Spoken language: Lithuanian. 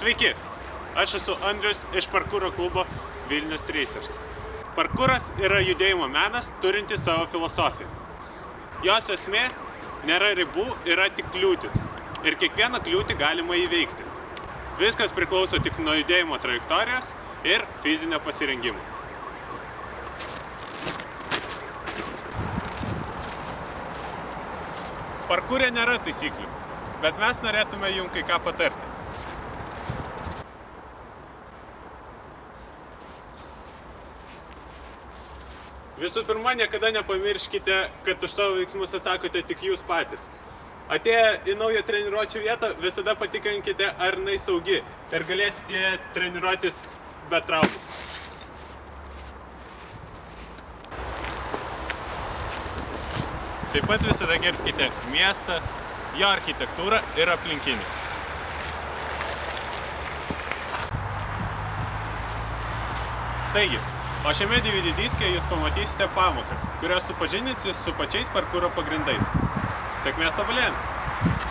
Sveiki, aš esu Andrius iš parkūro klubo Vilnius Tracers. Parkūras yra judėjimo menas, turintis savo filosofiją. Jos esmė nėra ribų, yra tik kliūtis. Ir kiekvieną kliūtį galima įveikti. Viskas priklauso tik nuo judėjimo trajektorijos ir fizinio pasirengimo. Parkūre nėra taisyklių, bet mes norėtume jums kai ką patarti. Visų pirma, niekada nepamirškite, kad už savo veiksmus atsakote tik jūs patys. Atėję į naują treniruočių vietą, visada patikrinkite, ar jinai saugi ir galėsite treniruotis be traumų. Taip pat visada gerbkite miestą, jo architektūrą ir aplinkinius. Taigi, o šiame DVD diske jūs pamatysite pamokas, kurios supažindins jūs su pačiais parkūro pagrindais. Sėkmės tobulėjant!